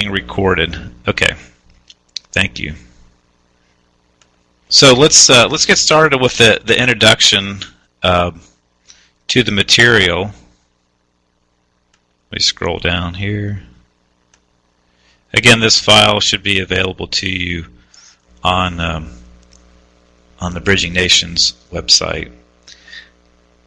being recorded. Okay, thank you. So let's get started with the introduction to the material. Let me scroll down here. Again, this file should be available to you on the Bridging Nations website.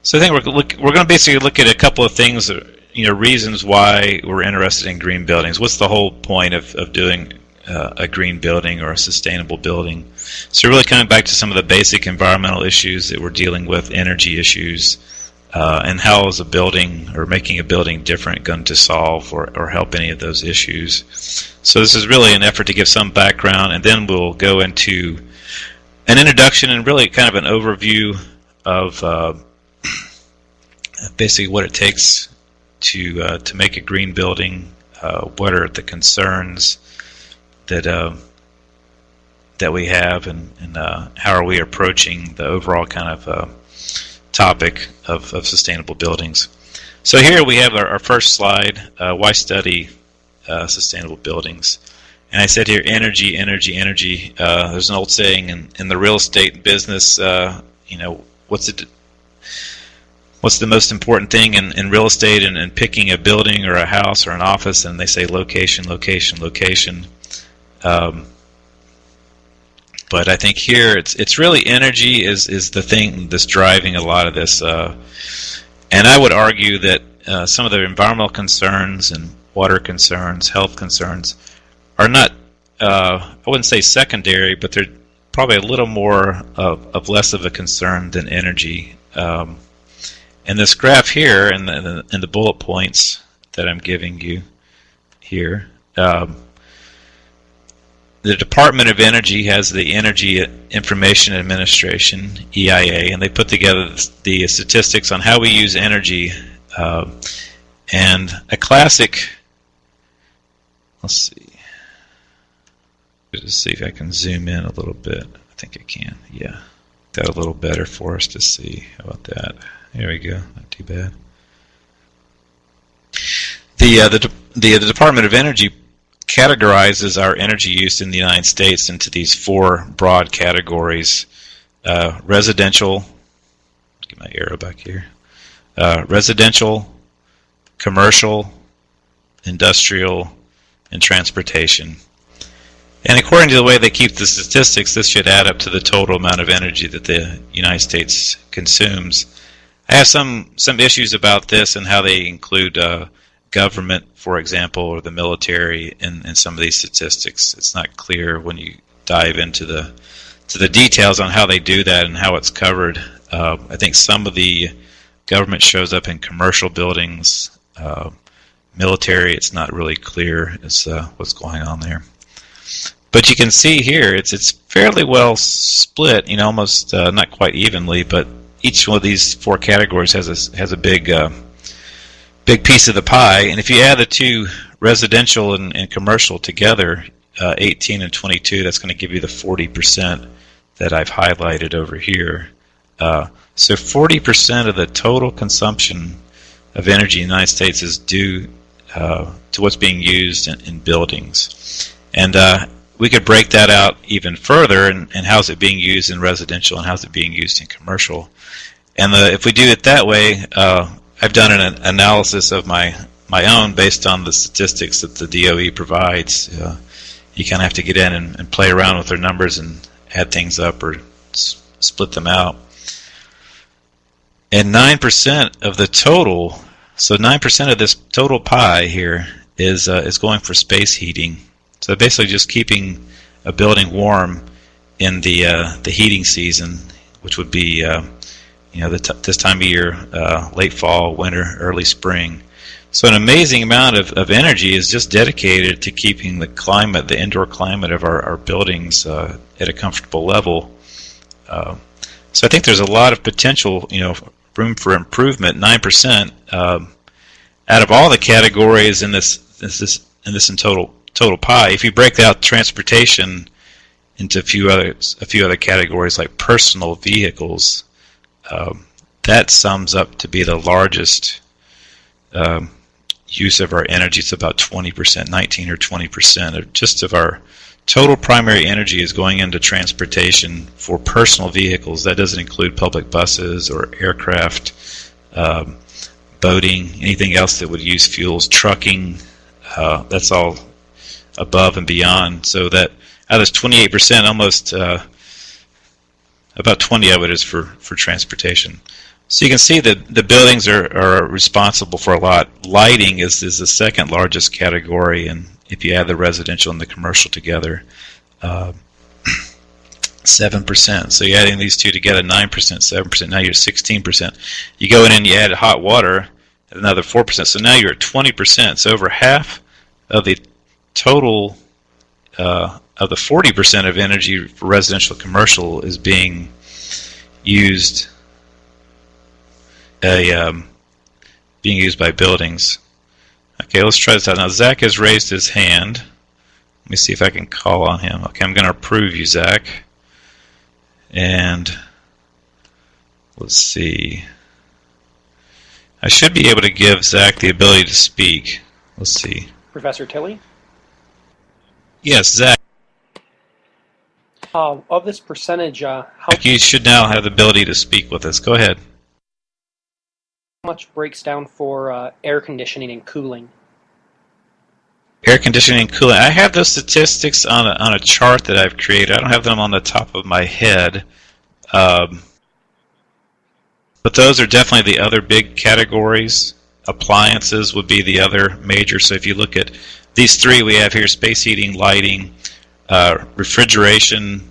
So I think we're going to basically look at a couple of things, reasons why we're interested in green buildings. What's the whole point of doing a green building or a sustainable building? So really coming back to some of the basic environmental issues that we're dealing with, energy issues, and how is a building or making a building different going to solve or help any of those issues. So this is really an effort to give some background, and then we'll go into an introduction and really kind of an overview of basically what it takes to make a green building, what are the concerns that we have, and how are we approaching the overall kind of topic of sustainable buildings. So here we have our first slide, why study sustainable buildings. And I said here, energy, energy, energy. There's an old saying in the real estate business, what's the most important thing in real estate and picking a building or a house or an office, and they say location, location, location. But I think here it's really energy is the thing that's driving a lot of this. And I would argue that some of the environmental concerns and water concerns, health concerns, are not, I wouldn't say secondary, but they're probably a little more of less of a concern than energy. And this graph here and the bullet points that I'm giving you here, the Department of Energy has the Energy Information Administration, EIA, and they put together the statistics on how we use energy. And a classic, let's see. Just see if I can zoom in a little bit. I think I can. Yeah, that a little better for us to see. How about that? There we go. Not too bad. The Department of Energy categorizes our energy use in the United States into these four broad categories: residential. Get my arrow back here. Residential, commercial, industrial, and transportation. And according to the way they keep the statistics, this should add up to the total amount of energy that the United States consumes. I have some issues about this and how they include government, for example, or the military in some of these statistics. It's not clear when you dive into the details on how they do that and how it's covered. I think some of the government shows up in commercial buildings. Military, it's not really clear as what's going on there. But you can see here, it's fairly well split, almost not quite evenly, but each one of these four categories has a big piece of the pie. And if you add the two, residential and commercial together, 18 and 22, that's going to give you the 40% that I've highlighted over here. So 40% of the total consumption of energy in the United States is due to what's being used in buildings. And we could break that out even further, and how's it being used in residential and how's it being used in commercial. And if we do it that way, I've done an analysis of my own based on the statistics that the DOE provides. You kind of have to get in and play around with their numbers and add things up or split them out. And 9% of the total, so 9% of this total pie here is going for space heating. So basically just keeping a building warm in the heating season, which would be this time of year, late fall, winter, early spring. So an amazing amount of energy is just dedicated to keeping the climate, the indoor climate of our buildings at a comfortable level. So I think there's a lot of potential, room for improvement. 9% out of all the categories in this total pie. If you break out transportation into a few other categories like personal vehicles, that sums up to be the largest use of our energy. It's about 20%, 19 or 20% of just of our total primary energy is going into transportation for personal vehicles. That doesn't include public buses or aircraft, boating, anything else that would use fuels, trucking. That's all above and beyond. So that out of this 28%, almost about 20 of it is for transportation. So you can see that the buildings are responsible for a lot. Lighting is the second largest category, and if you add the residential and the commercial together, 7%. So you're adding these two together, 9%, 7%. Now you're 16%. You go in and you add hot water, another 4%. So now you're at 20%. So over half of the total of the 40% of energy for residential and commercial is being used being used by buildings. Okay, let's try this out. Now Zach has raised his hand. Let me see if I can call on him. Okay, I'm going to approve you, Zach. And let's see. I should be able to give Zach the ability to speak. Let's see. Professor Tilley? Yes, Zach. Of this percentage, how You should now have the ability to speak with us. Go ahead. much breaks down for air conditioning and cooling? Air conditioning and cooling. I have those statistics on a chart that I've created. I don't have them on the top of my head. But those are definitely the other big categories. Appliances would be the other major. So if you look at these three we have here, space heating, lighting, refrigeration,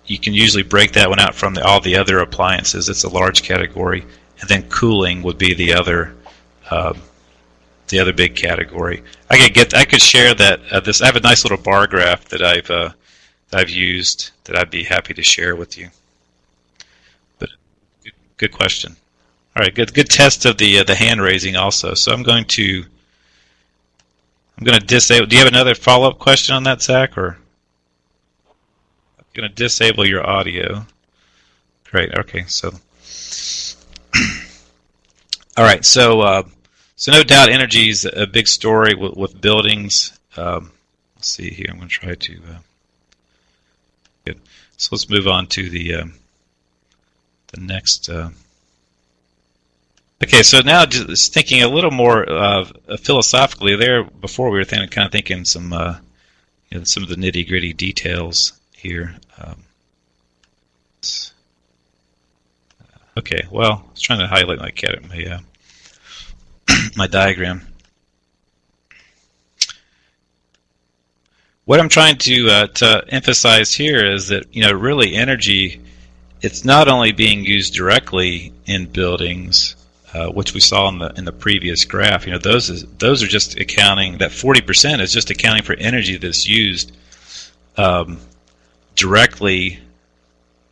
you can usually break that one out from all the other appliances. It's a large category. And then cooling would be the other big category. I could share that. I have a nice little bar graph that I've used that I'd be happy to share with you. But good question. All right, good test of the hand raising also. So I'm going to disable. Do you have another follow-up question on that, Zach? Or I'm going to disable your audio. Great. Okay. So all right. So no doubt energy is a big story with buildings. Let's see here. I'm going to try to. Good. So let's move on to the next. Okay, so now just thinking a little more philosophically. There before we were thinking some of the nitty-gritty details here. Okay, well, I was trying to highlight my diagram. What I'm trying to emphasize here is that really energy, it's not only being used directly in buildings, which we saw in the previous graph. Those are just accounting. That 40% is just accounting for energy that's used directly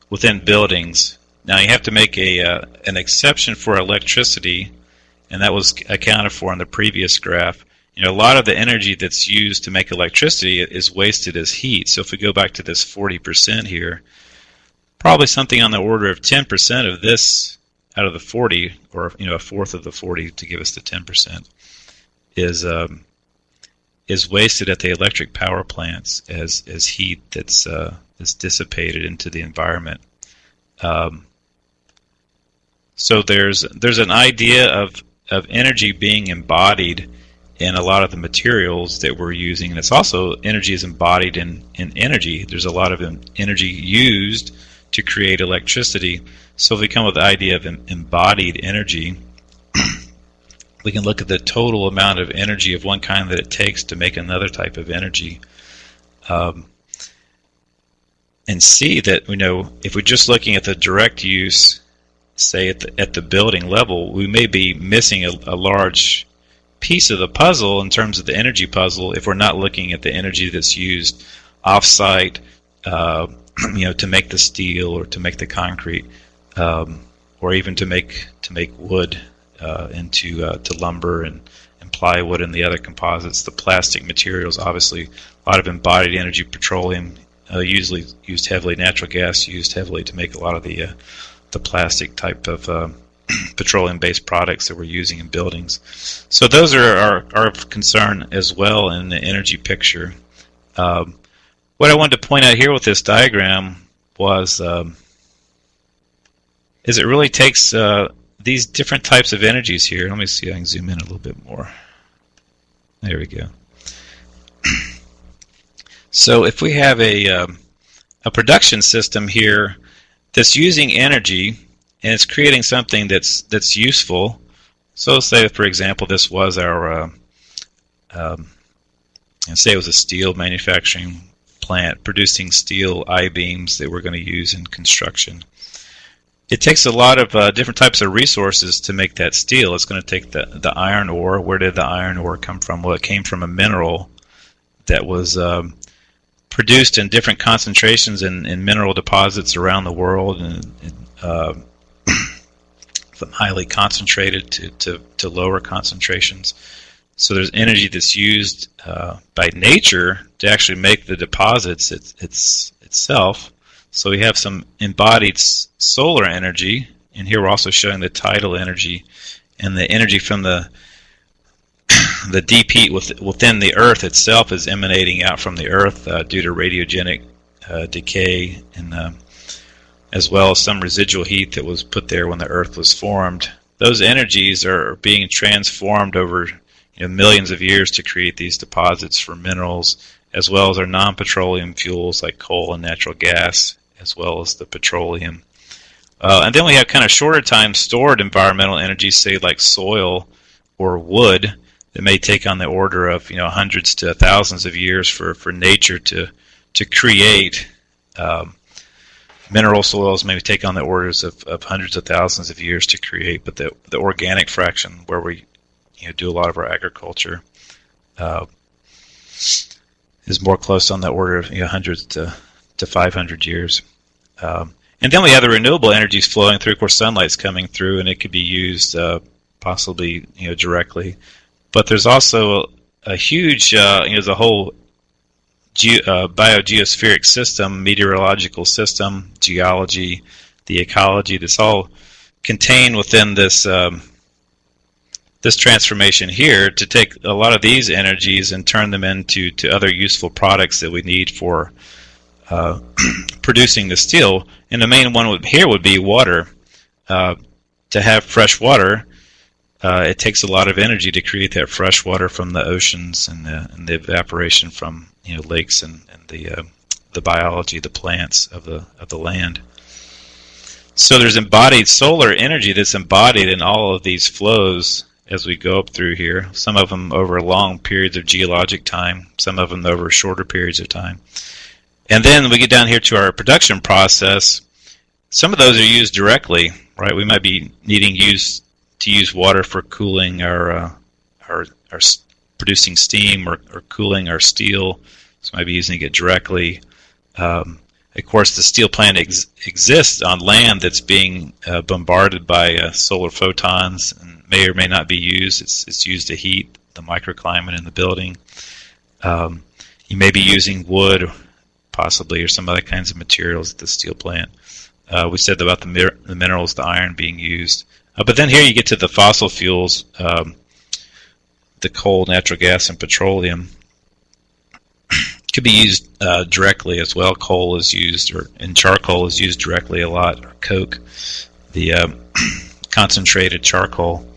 within buildings. Now you have to make an exception for electricity, and that was accounted for in the previous graph. A lot of the energy that's used to make electricity is wasted as heat. So if we go back to this 40% here, probably something on the order of 10% of this out of the 40, or a fourth of the 40 to give us the 10%, is wasted at the electric power plants as heat that's dissipated into the environment. So there's an idea of energy being embodied in a lot of the materials that we're using, and it's also energy is embodied in energy. There's a lot of energy used to create electricity. So if we come with the idea of embodied energy, we can look at the total amount of energy of one kind that it takes to make another type of energy, and see that if we're just looking at the direct use, say at the building level, we may be missing a large piece of the puzzle in terms of the energy puzzle if we're not looking at the energy that's used off-site, to make the steel or to make the concrete, or even to make wood into lumber and plywood and the other composites. The plastic materials, obviously, a lot of embodied energy, petroleum usually used heavily, natural gas used heavily to make a lot of the plastic type of petroleum-based products that we're using in buildings. So those are of concern as well in the energy picture. What I wanted to point out here with this diagram was is it really takes these different types of energies here. Let me see if I can zoom in a little bit more. There we go. So if we have a production system here that's using energy and it's creating something that's useful. So say, for example, this was our, and say it was a steel manufacturing plant producing steel I-beams that we're going to use in construction. It takes a lot of different types of resources to make that steel. It's going to take the iron ore. Where did the iron ore come from? Well, it came from a mineral that was produced in different concentrations in mineral deposits around the world, and from highly concentrated to lower concentrations. So there's energy that's used by nature to actually make the deposits itself. So we have some embodied solar energy, and here we're also showing the tidal energy, and the energy from the deep heat within the Earth itself is emanating out from the Earth due to radiogenic decay, and as well as some residual heat that was put there when the Earth was formed. Those energies are being transformed over millions of years to create these deposits for minerals, as well as our non-petroleum fuels like coal and natural gas, as well as the petroleum. And then we have kind of shorter time stored environmental energy, say like soil or wood, that may take on the order of hundreds to thousands of years for nature to create. Mineral soils maybe take on the orders of hundreds of thousands of years to create, but the organic fraction, where we do a lot of our agriculture, is more close on the order of hundreds to 500 years. And then we have the renewable energies flowing through. Of course, sunlight's coming through, and it could be used possibly directly. But there's also a huge, there's a whole biogeospheric system, meteorological system, geology, the ecology, that's all contained within this this transformation here, to take a lot of these energies and turn them into other useful products that we need for producing the steel. And the main one here would be water. To have fresh water, it takes a lot of energy to create that fresh water from the oceans and the evaporation from lakes and the biology, the plants of the land. So there's embodied solar energy that's embodied in all of these flows as we go up through here. Some of them over long periods of geologic time, some of them over shorter periods of time. And then we get down here to our production process. Some of those are used directly, right? We might be needing to use water for cooling our producing steam or cooling our steel. So we might be using it directly. Of course, the steel plant exists on land that's being bombarded by solar photons and may or may not be used. It's used to heat the microclimate in the building. You may be using wood, possibly, or some other kinds of materials at the steel plant. We said about the minerals, the iron being used. But then here you get to the fossil fuels, the coal, natural gas, and petroleum. Could be used directly as well. Coal is used, and charcoal is used directly a lot, or coke, the concentrated charcoal.